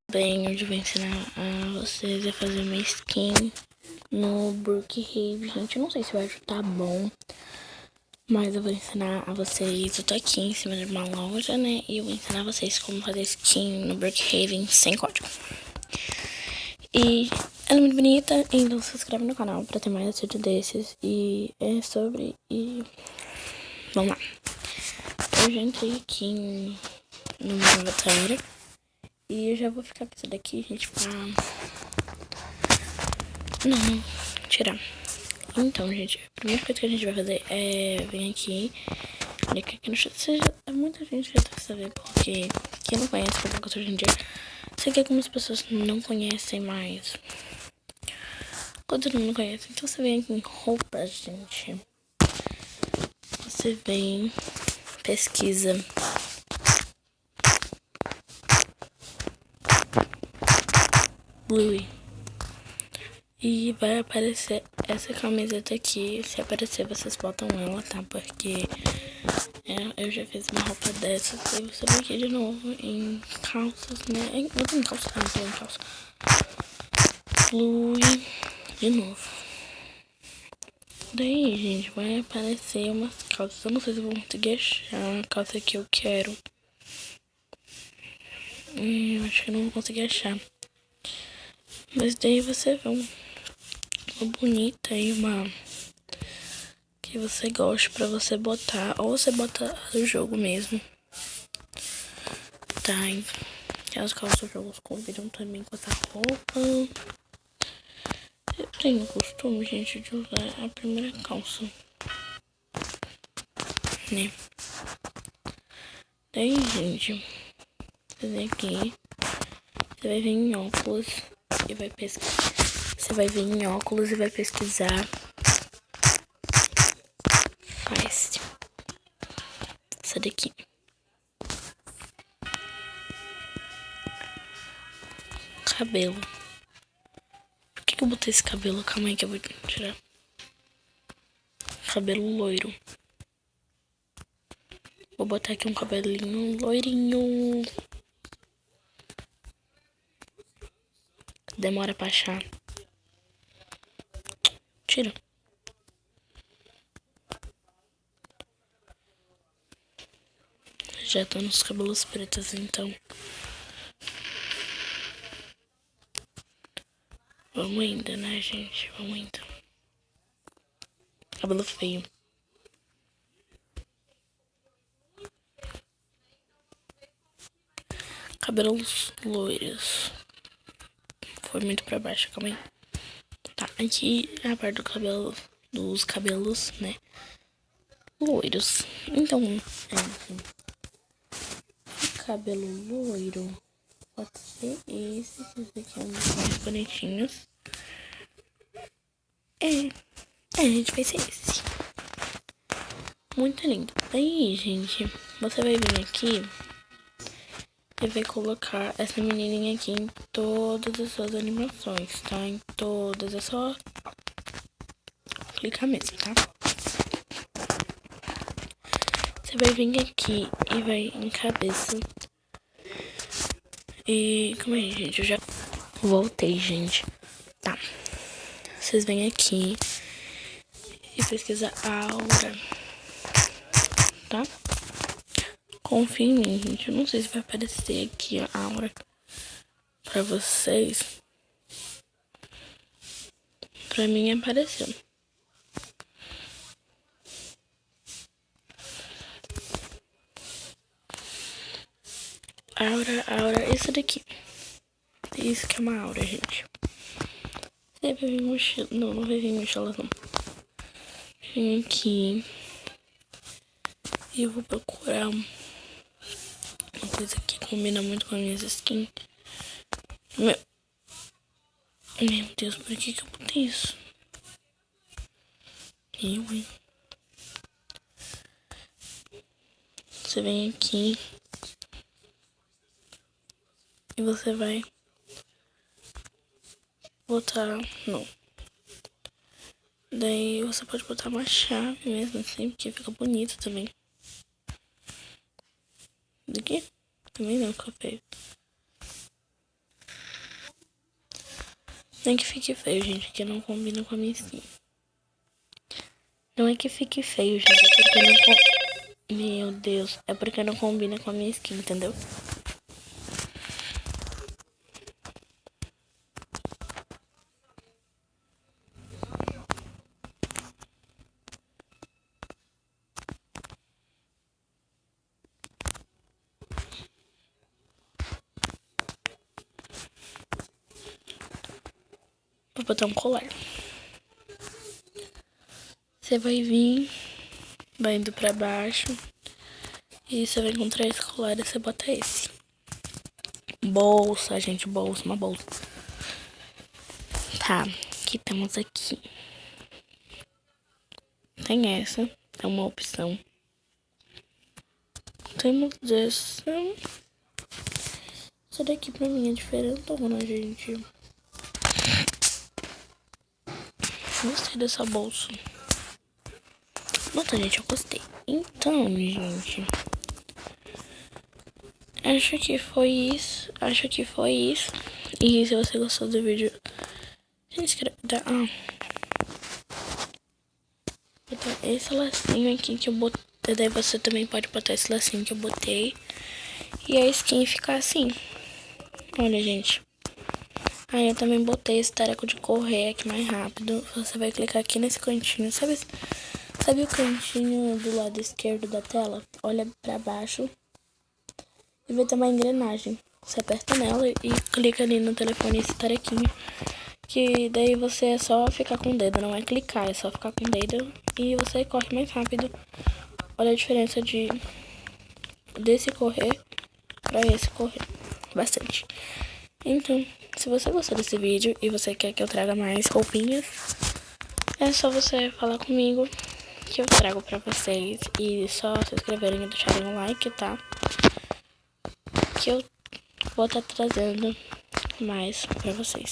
Bem, hoje eu vou ensinar a vocês a fazer uma skin no Brookhaven. Gente, eu não sei se vai estar bom, mas eu vou ensinar a vocês. Eu tô aqui em cima de uma loja, né? E eu vou ensinar a vocês como fazer skin no Brookhaven sem código. E ela é muito bonita, então se inscreve no canal pra ter mais vídeos desses. E é sobre... E vamos lá. Eu já entrei aqui no meu avatar. E eu já vou ficar com isso daqui, gente, pra... Não, tirar. Então, gente, a primeira coisa que a gente vai fazer é vir aqui. Aqui no chat. Muita gente já deve saber, porque quem não conhece o Roblox hoje em dia, sei que algumas pessoas não conhecem mais. Quando não conhece, então você vem aqui em roupas, gente. Você vem, pesquisa Bluey. E vai aparecer essa camiseta aqui. Se aparecer, vocês botam ela, tá? Porque eu já fiz uma roupa dessa. E você vem aqui de novo em calças, né? Eu tô em calça, não tô em calça. Flui de novo. Daí, gente, vai aparecer umas calças. Eu não sei se eu vou conseguir achar a calça que eu quero. Eu acho que eu não vou conseguir achar. Mas daí você vê uma bonita e uma que você gosta pra você botar. Ou você bota no jogo mesmo. Tá, as calças do jogo combinam também com essa roupa. Eu tenho o costume, gente, de usar a primeira calça, né? Daí, gente, você vem aqui, você vai vir em óculos e vai pesquisar. Você vai vir em óculos e vai pesquisar Face. Essa daqui. Cabelo. Por que eu botei esse cabelo? Calma aí que eu vou tirar. Cabelo loiro. Vou botar aqui um cabelinho loirinho. Demora pra achar. Tira. Já tô nos cabelos pretos, então. Vamos ainda, né, gente? Vamos ainda. Cabelo feio. Cabelos loiros. Foi muito pra baixo, calma aí. Tá, aqui é a parte do cabelo, dos cabelos, né? Loiros. Então, o cabelo loiro pode ser esse. Esse aqui é um dos mais bonitinhos. A gente vai ser esse. Muito lindo. Aí, gente, você vai vir aqui e vai colocar essa menininha aqui em todas as suas animações, tá? Em todas, é só clicar mesmo, tá? Você vai vir aqui e vai em cabeça. E como é, gente? Eu já voltei, gente. Tá. Vocês vêm aqui e pesquisa aura, tá? Confia em mim, gente. Eu não sei se vai aparecer aqui a aura pra vocês. Pra mim apareceu. Aura, isso daqui. Isso que é uma aura, gente. Você vai vir mochila. Não vai vir mochila, não. Vem aqui. E eu vou procurar uma coisa que combina muito com as minhas skins. Meu Deus, por que eu botei isso? Hein? Você vem aqui. E você vai botar... Não. Daí você pode botar uma chave mesmo assim, porque fica bonito também. Daqui? Também não, fica feio. Não é que fique feio, gente, que não combina com a minha skin. Não é que fique feio, gente, é porque não Meu Deus, é porque não combina com a minha skin, entendeu? Vou botar um colar. Você vai vir, vai indo pra baixo. E você vai encontrar esse colar e você bota esse. Bolsa, gente, bolsa, uma bolsa. Tá, o que temos aqui? Tem essa, é uma opção. Temos essa. Essa daqui pra mim é diferentona, gente. Gostei dessa bolsa. Nossa, gente, eu gostei. Então, gente, acho que foi isso. E se você gostou do vídeo, se inscreve. Botar esse lacinho aqui que eu botei. Daí você também pode botar esse lacinho que eu botei. E a skin ficar assim. Olha, gente. Aí eu também botei esse tareco de correr aqui mais rápido. Você vai clicar aqui nesse cantinho. Sabe o cantinho do lado esquerdo da tela? Olha pra baixo. E vai ter uma engrenagem. Você aperta nela e clica ali no telefone esse tarequinho. Que daí você é só ficar com o dedo, não é clicar, é só ficar com o dedo e você corre mais rápido. Olha a diferença desse correr pra esse correr. Bastante. Então, se você gostou desse vídeo e você quer que eu traga mais roupinhas, é só você falar comigo que eu trago pra vocês. E só se inscreverem e deixarem um like, tá? Que eu vou estar trazendo mais pra vocês.